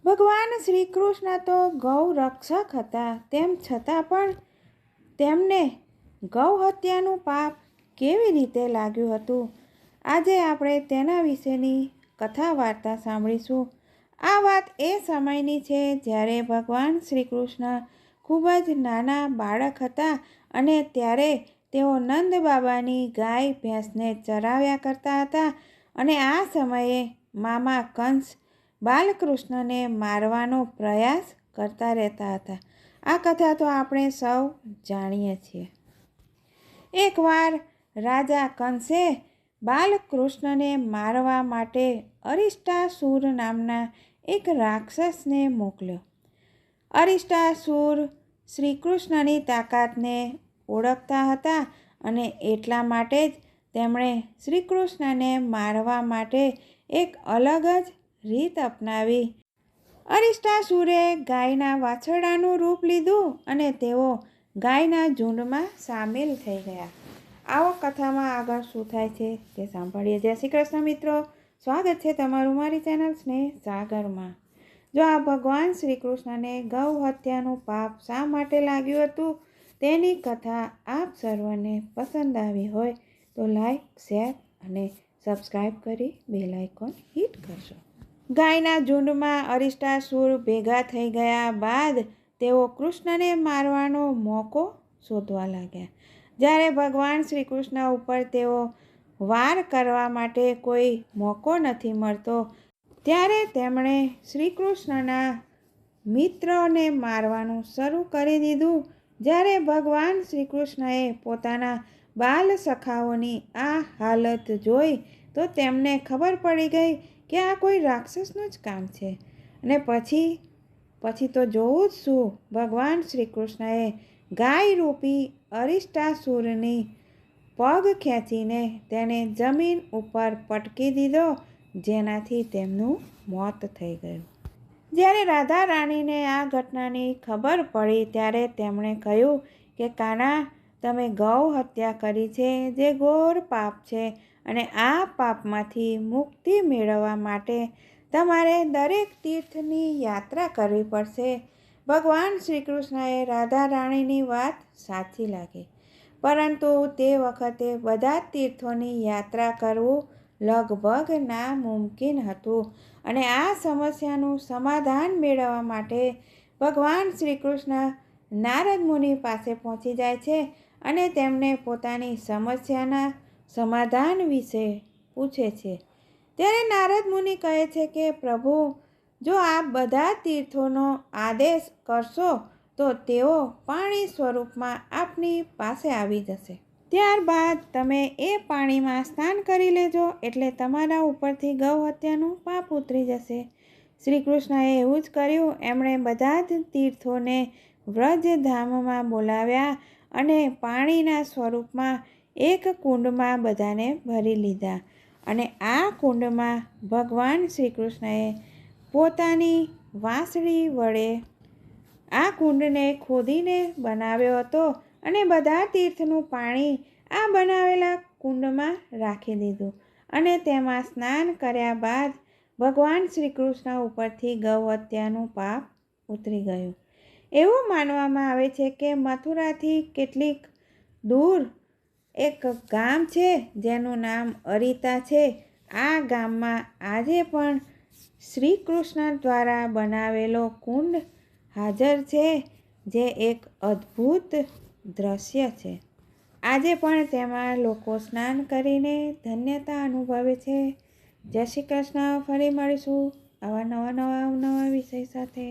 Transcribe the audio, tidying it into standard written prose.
ભગવાન શ્રી કૃષ્ણ તો ગૌ રક્ષક હતા, તેમ છતાં પણ તેમને ગૌ હત્યાનું પાપ કેવી રીતે લાગ્યું હતું? આજે આપણે તેના વિશેની કથા વાર્તા સાંભળીશું. આ વાત એ સમયની છે જ્યારે ભગવાન શ્રી કૃષ્ણ ખૂબ જ નાના બાળક હતા અને ત્યારે તેઓ નંદ બાબાની ગાય ભેંસને ચરાવ્યા કરતા હતા. અને આ સમયે મામા કંસ બાલકૃષ્ણને મારવાનો પ્રયાસ કરતા રહેતા હતા. આ કથા તો આપણે સૌ જાણીએ છીએ. એકવાર રાજા કંસે બાલકૃષ્ણને મારવા માટે અરિષ્ટાસુર નામના એક રાક્ષસને મોકલ્યો. અરિષ્ટાસુર શ્રી કૃષ્ણની તાકાતને ઓળખતા હતા અને એટલા માટે જ તેમણે શ્રી કૃષ્ણને મારવા માટે એક અલગ જ રીત અપનાવી. અરિષ્ટાસુરે ગાયના વાછરડાનું રૂપ લીધું અને તેઓ ગાયના ઝુંડમાં સામેલ થઈ ગયા. આવો કથામાં આગળ શું થાય છે તે સાંભળીએ. જય શ્રી કૃષ્ણ મિત્રો, સ્વાગત છે તમારું મારી ચેનલ સ્નેહ સાગરમાં. જો આ ભગવાન શ્રી કૃષ્ણને ગૌ હત્યાનું પાપ શા માટે લાગ્યું હતું તેની કથા આપ સર્વને પસંદ આવી હોય તો લાઈક, શેર અને સબસ્ક્રાઈબ કરી બેલ આઇકોન હિટ કરજો. ગાયના ઝુંડમાં અરિષ્ટાસુર ભેગા થઈ ગયા બાદ તેઓ કૃષ્ણને મારવાનો મોકો શોધવા લાગ્યા. જ્યારે ભગવાન શ્રી કૃષ્ણ ઉપર તેઓ વાર કરવા માટે કોઈ મોકો નથી મળતો ત્યારે તેમણે શ્રી કૃષ્ણના મિત્રને મારવાનું શરૂ કરી દીધું. જ્યારે ભગવાન શ્રી કૃષ્ણએ પોતાના બાલ સખાઓની આ હાલત જોઈ તો તેમને ખબર પડી ગઈ કે આ કોઈ રાક્ષસનું જ કામ છે. અને પછી તો જોવું જ શું, ભગવાન શ્રી કૃષ્ણએ ગાય રૂપી અરિષ્ટાસુરની પગ ખેંચીને તેને જમીન ઉપર પટકી દીધો, જેનાથી તેમનું મોત થઈ ગયું. જ્યારે રાધા રાણીને આ ઘટનાની ખબર પડી ત્યારે તેમણે કહ્યું કે કાના, તમે ગૌ હત્યા કરી છે જે ઘોર પાપ છે અને આ પાપમાંથી મુક્તિ મેળવવા માટે તમારે દરેક તીર્થની યાત્રા કરવી પડશે. ભગવાન શ્રી કૃષ્ણએ રાધા રાણીની વાત સાચી લાગી, પરંતુ તે વખતે બધા તીર્થોની યાત્રા કરવું લગભગ નામુમકિન હતું. અને આ સમસ્યાનું સમાધાન મેળવવા માટે ભગવાન શ્રી કૃષ્ણ નારદ મુનિ પાસે પહોંચી જાય છે અને તેમને પોતાની સમસ્યાના સમાધાન વિશે પૂછે છે. ત્યારે નારદ મુનિ કહે છે કે પ્રભુ, જો આપ બધા તીર્થોનો આદેશ કરશો તો તેઓ પાણી સ્વરૂપમાં આપની પાસે આવી જશે. ત્યારબાદ તમે એ પાણીમાં સ્નાન કરી લેજો એટલે તમારા ઉપરથી ગૌ હત્યાનું પાપ ઉતરી જશે. શ્રી કૃષ્ણએ એવું જ કર્યું. એમણે બધા જ તીર્થોને વ્રજધામમાં બોલાવ્યા અને પાણીના સ્વરૂપમાં એક કુંડમાં બધાને ભરી લીધા. અને આ કુંડમાં ભગવાન શ્રી કૃષ્ણએ પોતાની વાંસળી વડે આ કુંડને ખોદીને બનાવ્યો હતો અને બધા તીર્થનું પાણી આ બનાવેલા કુંડમાં રાખી દીધું. અને તેમાં સ્નાન કર્યા બાદ ભગવાન શ્રી કૃષ્ણ ઉપરથી ગૌ હત્યાનું પાપ ઉતરી ગયું. એવું માનવામાં આવે છે કે મથુરાથી કેટલીક દૂર એક ગામ છે જેનું નામ અરિતા છે. આ ગામમાં આજે પણ શ્રી કૃષ્ણ દ્વારા બનાવેલો કુંડ હાજર છે, જે એક અદ્ભુત દ્રશ્ય છે. આજે પણ તેમાં લોકો સ્નાન કરીને ધન્યતા અનુભવે છે. જય શ્રી કૃષ્ણ. ફરી મળીશું આવા નવા વિષય સાથે.